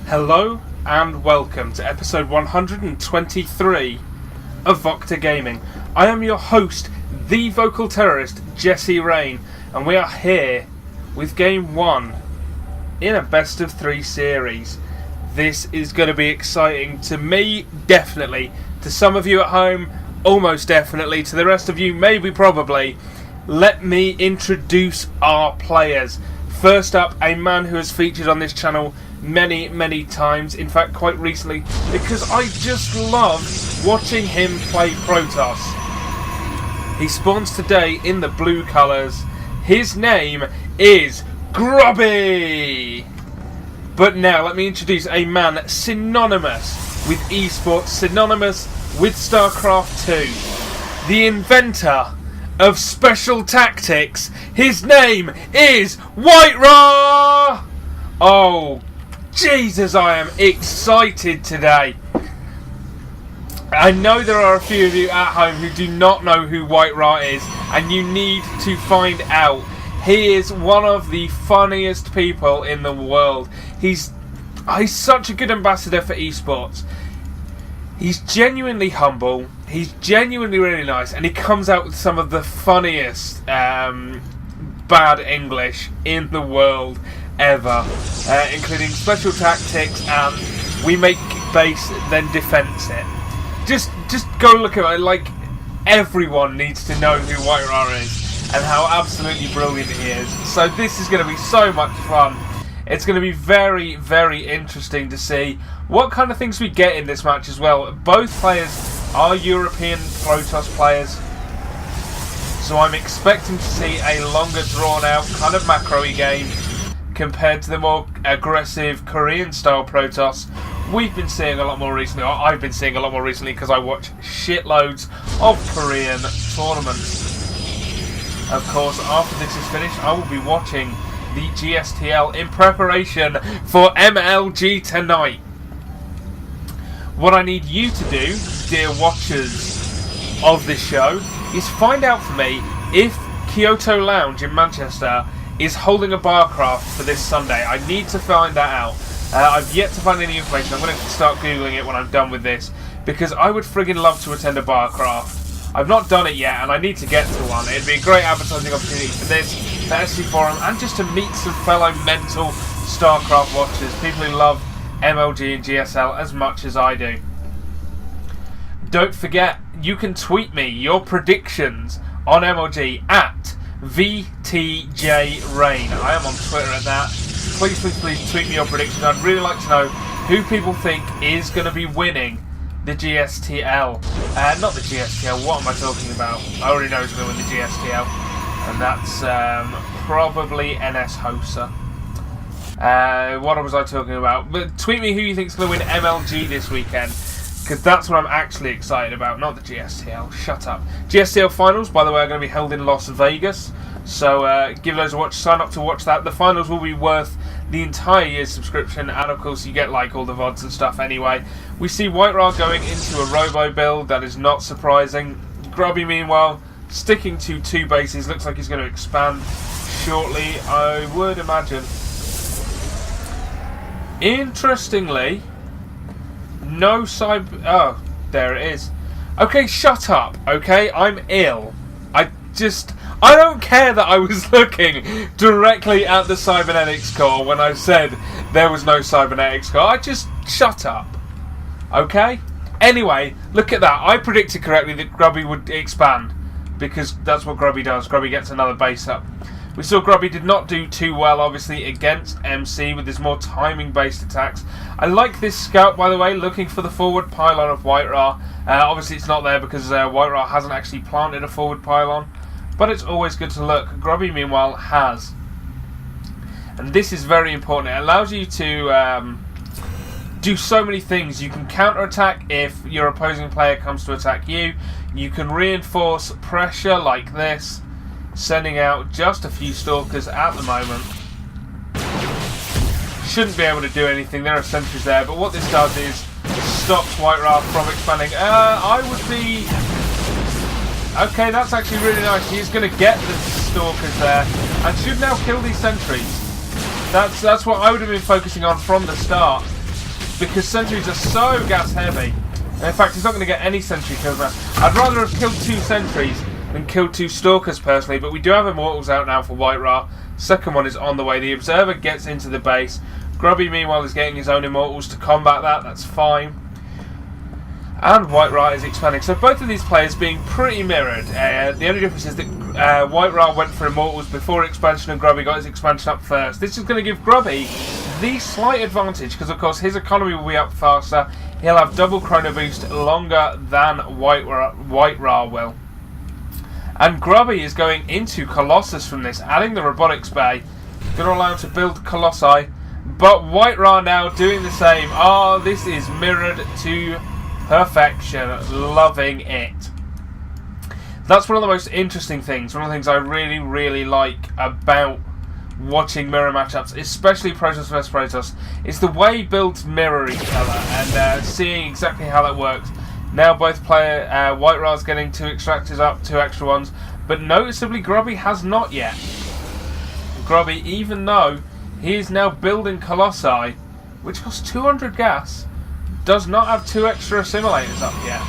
Hello and welcome to episode 123 of VocTerGaming. I am your host, the vocal terrorist, Jesse Rain, and we are here with Game 1 in a best of 3 series. This is going to be exciting to me, definitely. To some of you at home, almost definitely. To the rest of you, maybe, probably. Let me introduce our players. First up, a man who has featured on this channel many times, in fact quite recently, because I just love watching him play Protoss. He spawns today in the blue colours. His name is Grubby! But now let me introduce a man synonymous with esports, synonymous with Starcraft 2. The inventor of special tactics. His name is WhiteRa! Oh, Jesus, I am excited today. I know there are a few of you at home who do not know who WhiteRa is, and you need to find out. He is one of the funniest people in the world. He's such a good ambassador for esports. He's genuinely humble, he's genuinely really nice, and he comes out with some of the funniest bad English in the world ever, including special tactics and we make base then defense it. Just go look at it. Like, everyone needs to know who WhiteRa is and how absolutely brilliant he is. So this is going to be so much fun. It's going to be very interesting to see what kind of things we get in this match as well. Both players are European Protoss players, so I'm expecting to see a longer drawn out kind of macro-y game compared to the more aggressive Korean style Protoss we've been seeing a lot more recently, or I've been seeing a lot more recently, because I watch shitloads of Korean tournaments. Of course, after this is finished, I will be watching the GSTL in preparation for MLG tonight. What I need you to do, dear watchers of this show, is find out for me if Kyoto Lounge in Manchester is holding a barcraft for this Sunday. I need to find that out. I've yet to find any information. I'm going to start Googling it when I'm done with this, because I would friggin' love to attend a barcraft. I've not done it yet, and I need to get to one. It'd be a great advertising opportunity for this, the scforum, and just to meet some fellow mental StarCraft watchers, people who love MLG and GSL as much as I do. Don't forget, you can tweet me your predictions on MLG at VTJRain. I am on Twitter at that. Please tweet me your predictions. I'd really like to know who people think is going to be winning the GSTL. Not the GSTL, what am I talking about? I already know who's going to win the GSTL. And that's probably NS Hosa. What was I talking about? But tweet me who you think is going to win MLG this weekend, because that's what I'm actually excited about, not the GSTL. Shut up. GSTL finals, by the way, are going to be held in Las Vegas, so give those a watch. Sign up to watch that. The finals will be worth the entire year's subscription, and of course you get like all the VODs and stuff anyway. We see WhiteRa going into a robo build. That is not surprising. Grubby, meanwhile, sticking to 2 bases. Looks like he's going to expand shortly, I would imagine. Interestingly, no cyber... Oh, there it is. Okay, shut up, okay? I'm ill. I don't care that I was looking directly at the cybernetics core when I said there was no cybernetics core. I just... shut up. Okay? Anyway, look at that. I predicted correctly that Grubby would expand, because that's what Grubby does. Grubby gets another base up. We saw Grubby did not do too well, obviously, against MC with his more timing-based attacks. I like this scout, by the way, looking for the forward pylon of WhiteRa. Obviously, it's not there because WhiteRa hasn't actually planted a forward pylon, but it's always good to look. Grubby, meanwhile, has. And this is very important. It allows you to do so many things. You can counter-attack if your opposing player comes to attack you. You can reinforce pressure like this, sending out just a few stalkers at the moment. Shouldn't be able to do anything. There are sentries there, but what this does is stops WhiteRa from expanding. I would be... Okay, that's actually really nice. He's going to get the stalkers there and should now kill these sentries. That's what I would have been focusing on from the start. because sentries are so gas heavy. And in fact, he's not going to get any sentry kills now. I'd rather have killed 2 sentries than killed 2 stalkers personally, but we do have immortals out now for WhiteRa. Second one is on the way. The observer gets into the base. Grubby meanwhile is getting his own immortals to combat that. That's fine. And WhiteRa is expanding. So both of these players being pretty mirrored. The only difference is that WhiteRa went for immortals before expansion and Grubby got his expansion up first. This is going to give Grubby the slight advantage because of course his economy will be up faster. He'll have double chrono boost longer than WhiteRa will. And Grubby is going into Colossus from this, adding the robotics bay. Going to allow him to build Colossi. But WhiteRa now doing the same. Oh, this is mirrored to perfection. Loving it. That's one of the most interesting things. One of the things I really, really like about watching mirror matchups, especially Protoss vs Protoss, is the way builds mirror each other and seeing exactly how that works. Now both player WhiteRa's getting 2 extractors up, 2 extra ones, but noticeably Grubby has not yet. Grubby, even though he is now building Colossi, which costs 200 gas, does not have 2 extra assimilators up yet.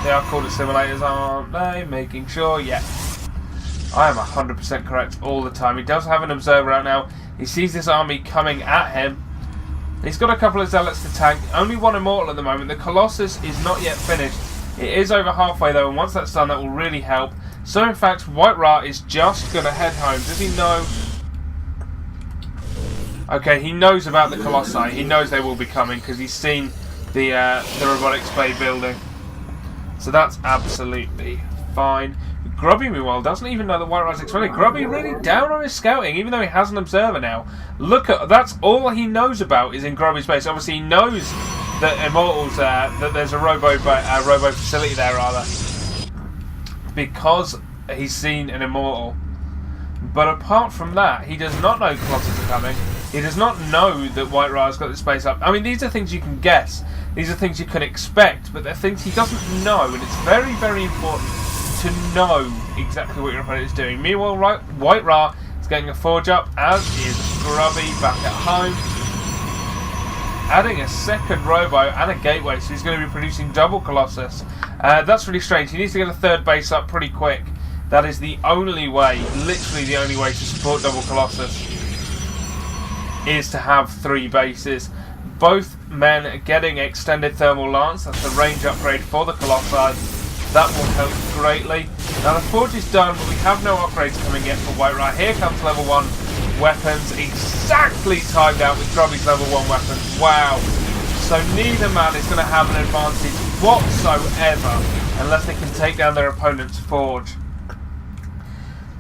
They are called assimilators, aren't they? Making sure, yeah. I am 100% correct all the time. He does have an observer out now. He sees this army coming at him. He's got a couple of zealots to tank. Only 1 immortal at the moment. The Colossus is not yet finished. It is over halfway though, and once that's done, that will really help. So in fact, WhiteRa is just going to head home. Does he know? Okay, he knows about the Colossi. He knows they will be coming because he's seen the robotics bay building. So that's absolutely fine. Grubby, meanwhile, doesn't even know that WhiteRa's expanding. Grubby really down on his scouting, even though he has an observer now. Look at that's all he knows about is in Grubby's base. Obviously, he knows that Immortals that there's a robo facility there, rather, because he's seen an Immortal. But apart from that, he does not know Colossus are coming. He does not know that WhiteRa's got this base up. I mean, these are things you can guess. These are things you can expect, but they're things he doesn't know, and it's very, very important to know exactly what your opponent is doing. Meanwhile, WhiteRa is getting a forge up, as is Grubby back at home. Adding a second robo and a gateway, so he's going to be producing double Colossus. That's really strange. He needs to get a 3rd base up pretty quick. That is the only way, literally the only way to support double Colossus, is to have 3 bases. Both men getting extended thermal lance. That's a range upgrade for the Colossi. That will help greatly. Now the forge is done, but we have no upgrades coming yet for WhiteRa. Here comes level 1 weapons, exactly timed out with Grubby's level 1 weapons. Wow. So neither man is going to have an advantage whatsoever unless they can take down their opponent's forge.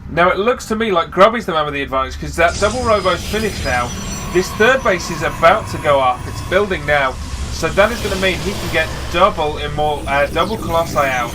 Now it looks to me like Grubby's the man with the advantage because that double robo's finished now. This 3rd base is about to go up. It's building now. So that is going to mean he can get double Colossi out.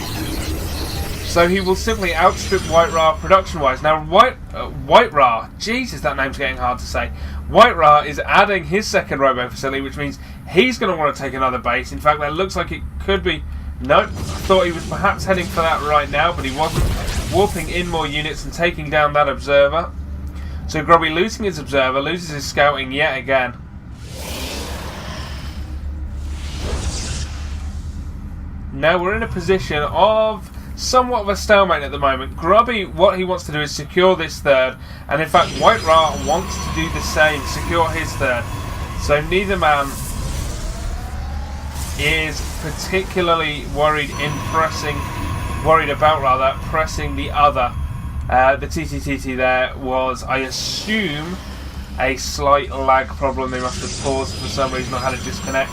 So he will simply outstrip WhiteRa production-wise. Now WhiteRa, Jesus, that name's getting hard to say. WhiteRa is adding his 2nd robo facility, which means he's going to want to take another base. In fact, that looks like it could be. No, I thought he was perhaps heading for that right now, but he wasn't. Warping in more units and taking down that observer. So Grubby losing his observer, loses his scouting yet again. Now we're in a position of somewhat of a stalemate at the moment. Grubby, what he wants to do is secure this 3rd, and in fact WhiteRa wants to do the same, secure his 3rd. So neither man is particularly worried about pressing the other. The TTTT there was, I assume, a slight lag problem. They must have paused for some reason or had a disconnect.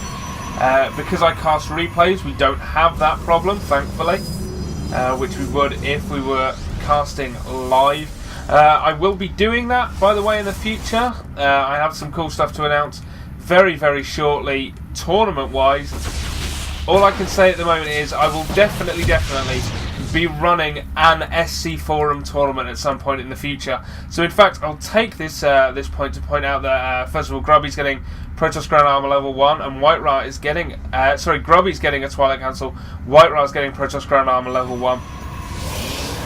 Because I cast replays, we don't have that problem, thankfully, which we would if we were casting live. I will be doing that, by the way, in the future. I have some cool stuff to announce very, very shortly, tournament-wise. All I can say at the moment is I will definitely be running an SC Forum tournament at some point in the future. So in fact, I'll take this this point to point out that first of all, Grubby's getting Protoss Ground Armor level 1, and WhiteRa is getting Grubby's getting a Twilight Council. WhiteRa's getting Protoss Ground Armor level 1.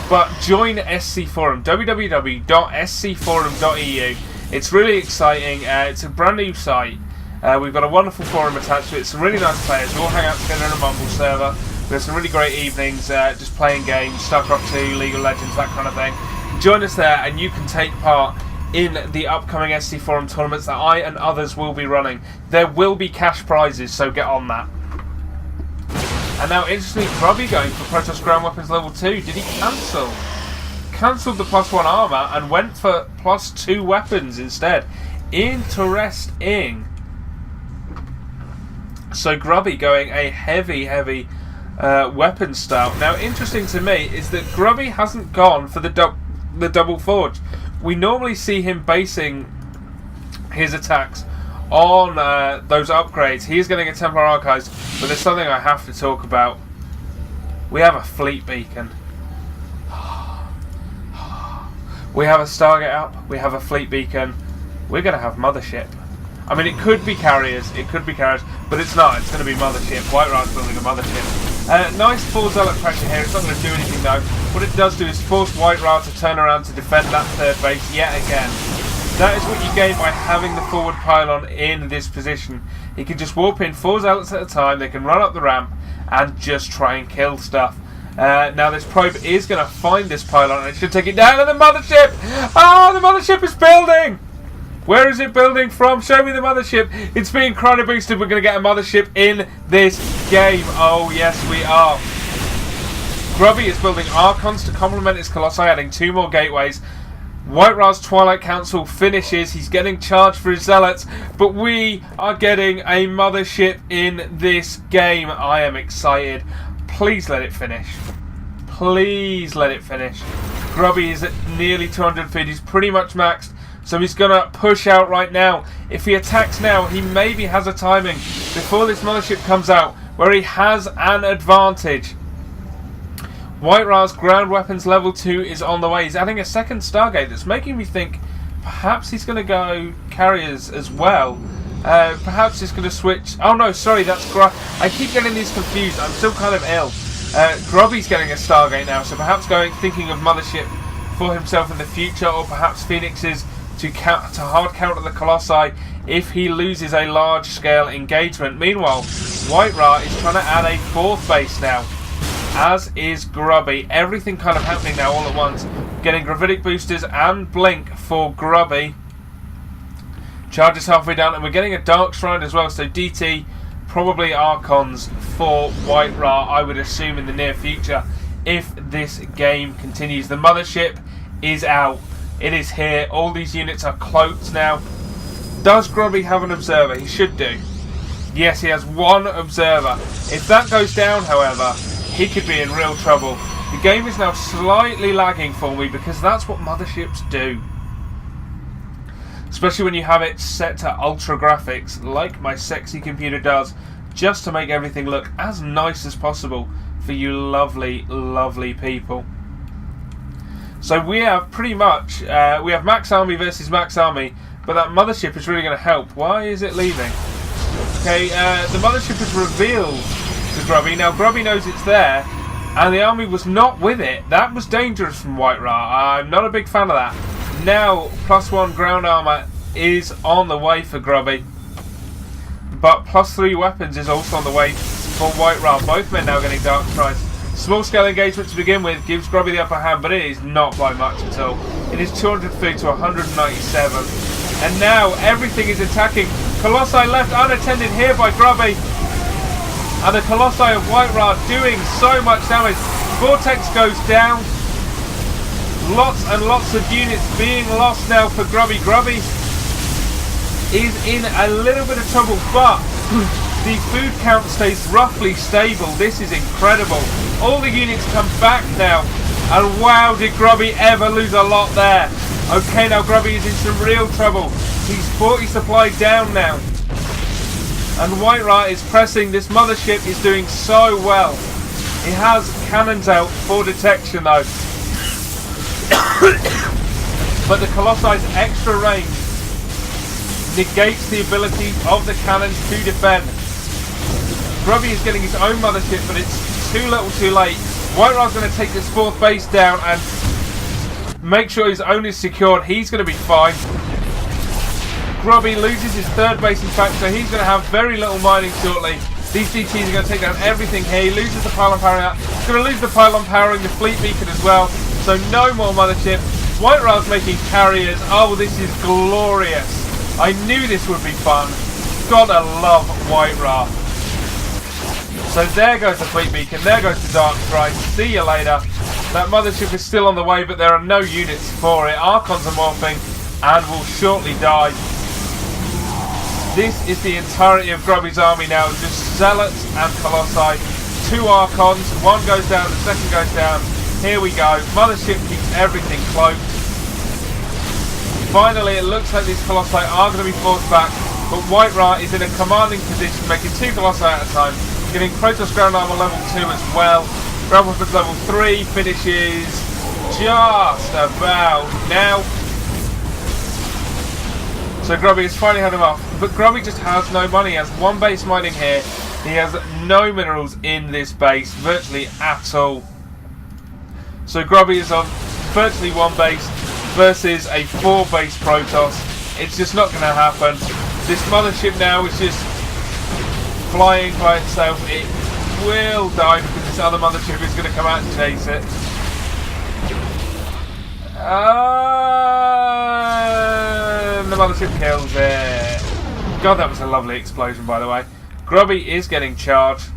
But join SC Forum, www.scforum.eu. It's really exciting. It's a brand new site. We've got a wonderful forum attached to it. Some really nice players. We all hang out together in a Mumble server. We have some really great evenings just playing games, Starcraft 2, League of Legends, that kind of thing. Join us there and you can take part in the upcoming SC Forum tournaments that I and others will be running. There will be cash prizes, so get on that. And now, interestingly, Grubby going for Protoss Ground Weapons level 2. Did he cancel? Cancelled the +1 armour and went for +2 weapons instead. Interesting. So Grubby going a heavy weapon style. Now, interesting to me is that Grubby hasn't gone for the double forge. We normally see him basing his attacks on those upgrades. He is getting a Templar Archives, but there's something I have to talk about. We have a fleet beacon. We have a Stargate up. We have a fleet beacon. We're going to have mothership. I mean, it could be carriers, but it's not. It's going to be mothership. WhiteRa's building a mothership. Nice full zealot pressure here. It's not going to do anything though. What it does do is force WhiteRa to turn around to defend that third base yet again. That is what you gain by having the forward pylon in this position. He can just warp in 4 zealots at a time. They can run up the ramp and just try and kill stuff. Now this probe is going to find this pylon and it should take it down. And the mothership! Oh, the mothership is building! Where is it building from? Show me the mothership. It's being chrono boosted. We're going to get a mothership in this game. Oh, yes, we are. Grubby is building Archons to complement his Colossi, adding 2 more gateways. WhiteRa's Twilight Council finishes. He's getting charged for his zealots, but we are getting a mothership in this game. I am excited. Please let it finish. Please let it finish. Grubby is at nearly 200 feet. He's pretty much maxed. So he's going to push out right now. If he attacks now, he maybe has a timing before this mothership comes out where he has an advantage. WhiteRa's ground weapons level 2 is on the way. He's adding a second Stargate that's making me think perhaps he's going to go carriers as well. Perhaps he's going to switch. Oh no, sorry, that's I keep getting these confused. I'm still kind of ill. Grubby's getting a Stargate now, so perhaps thinking of mothership for himself in the future, or perhaps Phoenix's to hard counter the Colossi if he loses a large-scale engagement. Meanwhile, WhiteRa is trying to add a 4th base now, as is Grubby. Everything kind of happening now all at once. Getting gravitic boosters and blink for Grubby. Charges halfway down, and we're getting a Dark Shrine as well, so DT, probably Archons for WhiteRa, I would assume, in the near future, if this game continues. The mothership is out. It is here. All these units are cloaked now. Does Grubby have an observer? He should do. Yes, he has 1 observer. If that goes down, however, he could be in real trouble. The game is now slightly lagging for me because that's what motherships do. Especially when you have it set to ultra graphics, like my sexy computer does, just to make everything look as nice as possible for you lovely, lovely people. So we have pretty much, we have Max Army versus Max Army, but that mothership is really going to help. Why is it leaving? Okay, the mothership is revealed to Grubby. Now Grubby knows it's there, and the army was not with it. That was dangerous from WhiteRa. I'm not a big fan of that. Now, +1 ground armour is on the way for Grubby, but +3 weapons is also on the way for WhiteRa. Both men now getting Dark Shrines. Small scale engagement to begin with gives Grubby the upper hand, but it is not by much at all. It is 200 feet to 197. And now everything is attacking. Colossi left unattended here by Grubby. And the Colossi of WhiteRa doing so much damage. Vortex goes down. Lots and lots of units being lost now for Grubby. Grubby is in a little bit of trouble, but the food count stays roughly stable. This is incredible. All the units come back now. And wow, did Grubby ever lose a lot there. Okay, now Grubby is in some real trouble. He's 40 supply down now. And WhiteRa is pressing. This mothership is doing so well. It has cannons out for detection though. But the Colossi's extra range negates the ability of the cannons to defend. Grubby is getting his own mothership, but it's too little too late. WhiteRa's going to take this 4th base down and make sure his own is secured. He's going to be fine. Grubby loses his third base in fact, so he's going to have very little mining shortly. These GTs are going to take down everything here. He loses the pylon power out. He's going to lose the pylon powering the fleet beacon as well. So no more mothership. WhiteRa's making carriers. Oh, this is glorious. I knew this would be fun. Gotta love WhiteRa. So there goes the fleet beacon. There goes the dark strike. See you later. That mothership is still on the way, but there are no units for it. Archons are morphing and will shortly die. This is the entirety of Grubby's army now, just Zealots and Colossi. 2 Archons, one goes down, the second goes down. Here we go, Mothership keeps everything cloaked. Finally, it looks like these Colossi are going to be forced back, but WhiteRa is in a commanding position, making 2 Colossi at a time, getting Kratos ground armor level 2 as well. Ground weapons level 3 finishes just about now. So Grubby has finally had him off, but Grubby just has no money. He has 1 base mining here. He has no minerals in this base, virtually at all. So Grubby is on virtually 1 base versus a 4 base Protoss. It's just not going to happen. This mothership now is just flying by itself. It will die because this other mothership is going to come out and chase it. The mothership kills it. God, that was a lovely explosion, by the way. Grubby is getting charged.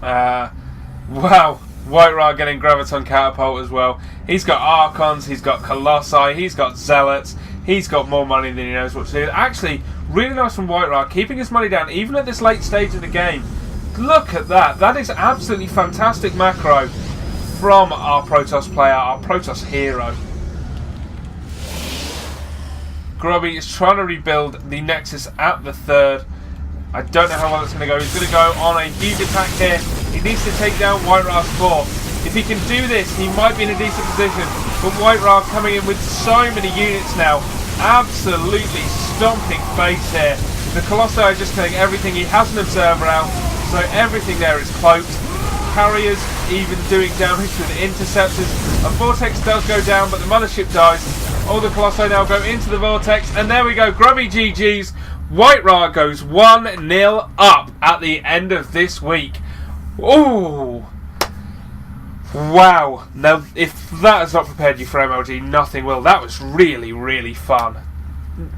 Wow. WhiteRa getting Graviton Catapult as well. He's got Archons, he's got Colossi, he's got Zealots. He's got more money than he knows what to do. Actually, really nice from WhiteRa, keeping his money down, even at this late stage of the game. Look at that. That is absolutely fantastic macro from our Protoss player, our Protoss hero. Grubby is trying to rebuild the Nexus at the 3rd. I don't know how well it's going to go. He's going to go on a huge attack here. He needs to take down WhiteRa's 4. If he can do this, he might be in a decent position. But WhiteRa coming in with so many units now. Absolutely stomping face here. The Colossi are just killing everything. He has an observer out, so everything there is cloaked. Carriers even doing damage to the interceptors. A vortex does go down, but the mothership dies. All the Colossi now go into the vortex, and there we go. Grubby GG's. WhiteRa goes 1-0 up at the end of this week. Ooh. Wow. Now, if that has not prepared you for MLG, nothing will. That was really, really fun.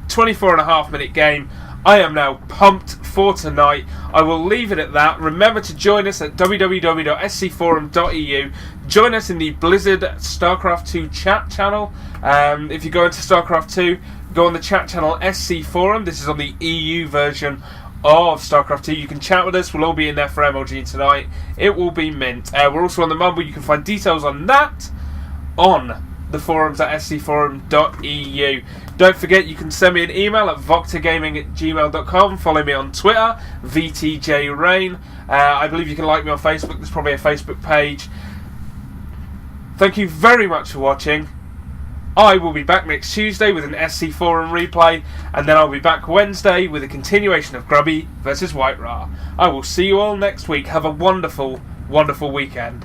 24.5-minute game. I am now pumped for tonight. I will leave it at that. Remember to join us at www.scforum.eu. Join us in the Blizzard Starcraft 2 chat channel. If you go into Starcraft 2, go on the chat channel SC Forum. This is on the EU version of Starcraft 2. You can chat with us. We'll all be in there for MLG tonight. It will be mint. We're also on the Mumble. You can find details on that on the forums at scforum.eu. Don't forget, you can send me an email at VocTerGaming@gmail.com. Follow me on Twitter, VTJRain. I believe you can like me on Facebook. There's probably a Facebook page. Thank you very much for watching. I will be back next Tuesday with an SC Forum replay, and then I'll be back Wednesday with a continuation of Grubby versus WhiteRa. I will see you all next week. Have a wonderful, wonderful weekend.